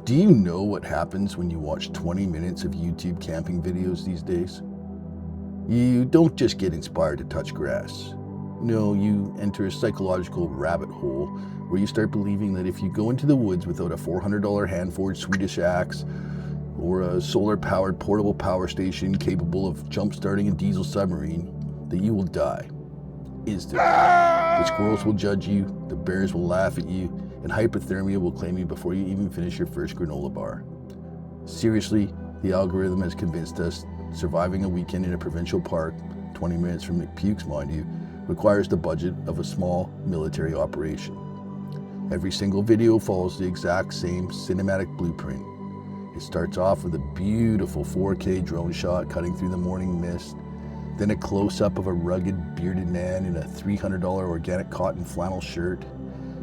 Do you know what happens when you watch 20 minutes of YouTube camping videos these days? You don't just get inspired to touch grass. No, you enter a psychological rabbit hole where you start believing that if you go into the woods without a $400 hand-forged Swedish axe or a solar-powered portable power station capable of jump-starting a diesel submarine, that you will die instantly. The squirrels will judge you, the bears will laugh at you, and hypothermia will claim you before you even finish your first granola bar. Seriously, the algorithm has convinced us surviving a weekend in a provincial park, 20 minutes from McPukes, mind you, requires the budget of a small military operation. Every single video follows the exact same cinematic blueprint. It starts off with a beautiful 4K drone shot cutting through the morning mist, then a close-up of a rugged, bearded man in a $300 organic cotton flannel shirt.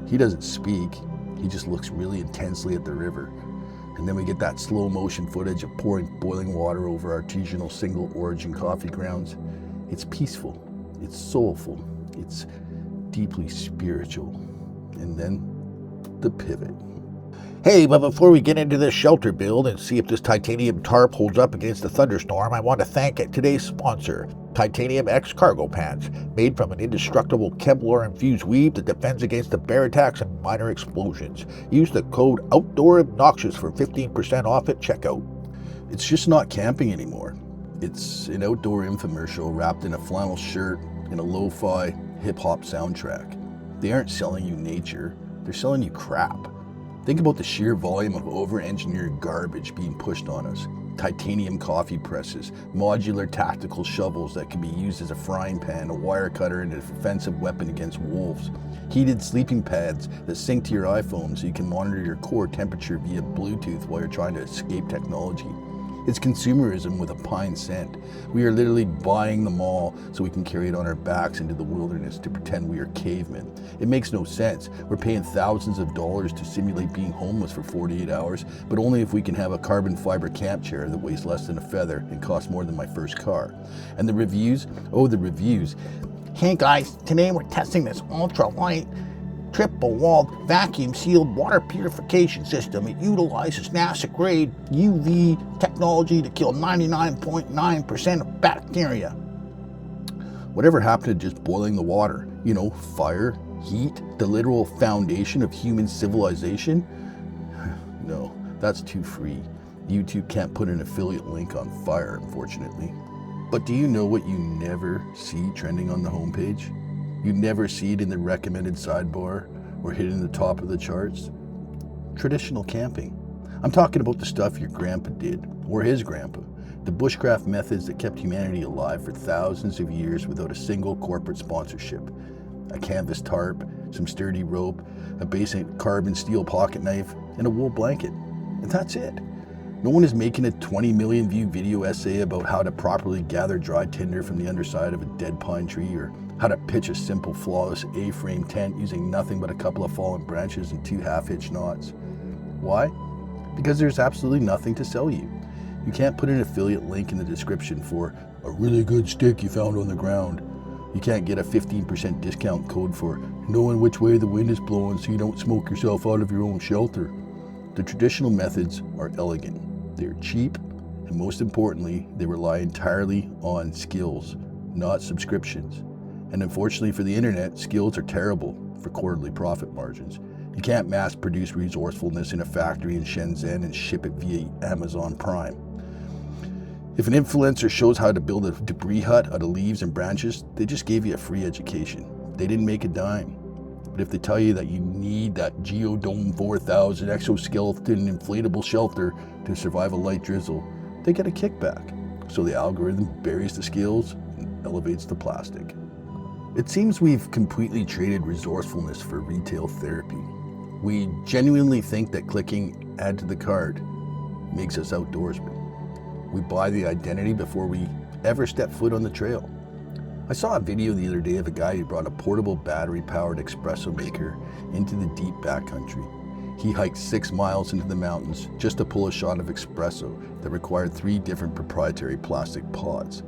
He doesn't speak, he just looks really intensely at the river. And then we get that slow motion footage of pouring boiling water over artisanal single origin coffee grounds. It's peaceful, it's soulful, it's deeply spiritual. And then the pivot. Hey, but before we get into this shelter build and see if this titanium tarp holds up against a thunderstorm, I want to thank today's sponsor, Titanium X Cargo Pants, made from an indestructible Kevlar-infused weave that defends against the bear attacks and minor explosions. Use the code OUTDOOROBNOXIOUS for 15% off at checkout. It's just not camping anymore. It's an outdoor infomercial wrapped in a flannel shirt and a lo-fi hip-hop soundtrack. They aren't selling you nature, they're selling you crap. Think about the sheer volume of over-engineered garbage being pushed on us. Titanium coffee presses, modular tactical shovels that can be used as a frying pan, a wire cutter, and a defensive weapon against wolves. Heated sleeping pads that sync to your iPhone so you can monitor your core temperature via Bluetooth while you're trying to escape technology. It's consumerism with a pine scent. We are literally buying them all so we can carry it on our backs into the wilderness to pretend we are cavemen. It makes no sense. We're paying thousands of dollars to simulate being homeless for 48 hours, but only if we can have a carbon fiber camp chair that weighs less than a feather and costs more than my first car. And the reviews? Oh, the reviews. Hey guys, today we're testing this ultra-light, triple-walled, vacuum-sealed water purification system. It utilizes NASA-grade UV technology to kill 99.9% of bacteria. Whatever happened to just boiling the water? You know, fire, heat, the literal foundation of human civilization? No, that's too free. YouTube can't put an affiliate link on fire, unfortunately. But do you know what you never see trending on the homepage? You never see it in the recommended sidebar or hidden in the top of the charts. Traditional camping. I'm talking about the stuff your grandpa did, or his grandpa. The bushcraft methods that kept humanity alive for thousands of years without a single corporate sponsorship. A canvas tarp, some sturdy rope, a basic carbon steel pocket knife, and a wool blanket. And that's it. No one is making a 20 million view video essay about how to properly gather dry tinder from the underside of a dead pine tree, or how to pitch a simple, flawless A-frame tent using nothing but a couple of fallen branches and 2 half-hitch knots. Why? Because there's absolutely nothing to sell you. You can't put an affiliate link in the description for a really good stick you found on the ground. You can't get a 15% discount code for knowing which way the wind is blowing so you don't smoke yourself out of your own shelter. The traditional methods are elegant. They're cheap, and most importantly, they rely entirely on skills, not subscriptions. And unfortunately for the internet, skills are terrible for quarterly profit margins. You can't mass produce resourcefulness in a factory in Shenzhen and ship it via Amazon Prime. If an influencer shows how to build a debris hut out of leaves and branches, they just gave you a free education. They didn't make a dime. But if they tell you that you need that Geodome 4000 exoskeleton inflatable shelter to survive a light drizzle, they get a kickback. So the algorithm buries the skills and elevates the plastic. It seems we've completely traded resourcefulness for retail therapy. We genuinely think that clicking add to the cart makes us outdoorsmen. We buy the identity before we ever step foot on the trail. I saw a video the other day of a guy who brought a portable battery-powered espresso maker into the deep backcountry. He hiked 6 miles into the mountains just to pull a shot of espresso that required 3 different proprietary plastic pods.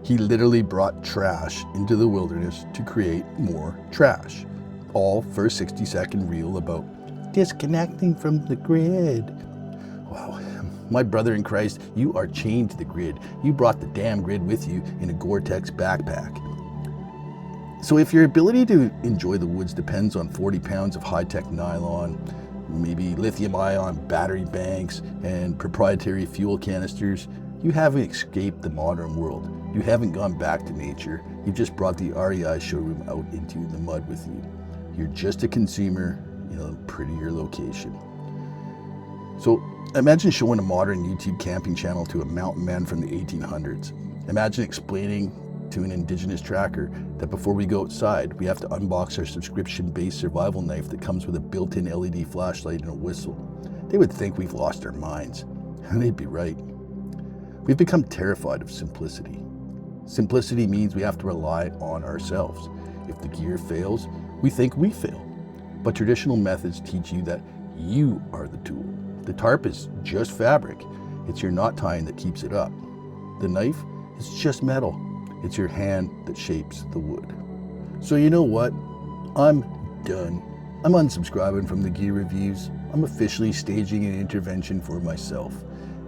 He literally brought trash into the wilderness to create more trash, all for a 60-second reel about disconnecting from the grid. Wow. My brother in Christ, you are chained to the grid. You brought the damn grid with you in a Gore-Tex backpack. So if your ability to enjoy the woods depends on 40 pounds of high-tech nylon, maybe lithium-ion battery banks, and proprietary fuel canisters, you haven't escaped the modern world. You haven't gone back to nature. You've just brought the REI showroom out into the mud with you. You're just a consumer in a prettier location. So imagine showing a modern YouTube camping channel to a mountain man from the 1800s. Imagine explaining to an indigenous tracker that before we go outside, we have to unbox our subscription-based survival knife that comes with a built-in LED flashlight and a whistle. They would think we've lost our minds, and they'd be right. We've become terrified of simplicity. Simplicity means we have to rely on ourselves. If the gear fails, we think we fail. But traditional methods teach you that you are the tool. The tarp is just fabric. It's your knot tying that keeps it up. The knife is just metal. It's your hand that shapes the wood. So you know what? I'm done. I'm unsubscribing from the gear reviews. I'm officially staging an intervention for myself.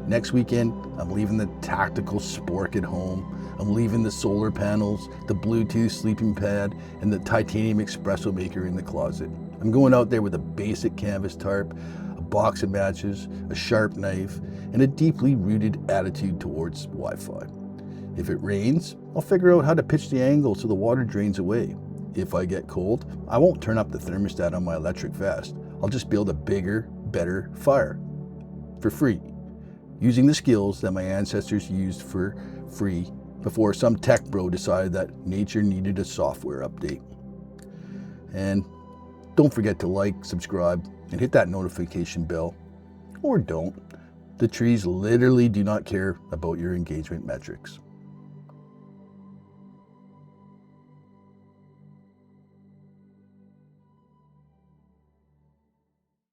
Next weekend, I'm leaving the tactical spork at home. I'm leaving the solar panels, the Bluetooth sleeping pad, and the titanium espresso maker in the closet. I'm going out there with a basic canvas tarp, a box of matches, a sharp knife, and a deeply rooted attitude towards Wi-Fi. If it rains, I'll figure out how to pitch the angle so the water drains away. If I get cold, I won't turn up the thermostat on my electric vest. I'll just build a bigger, better fire. For free. Using the skills that my ancestors used for free before some tech bro decided that nature needed a software update. And don't forget to like, subscribe, and hit that notification bell. Or don't. The trees literally do not care about your engagement metrics.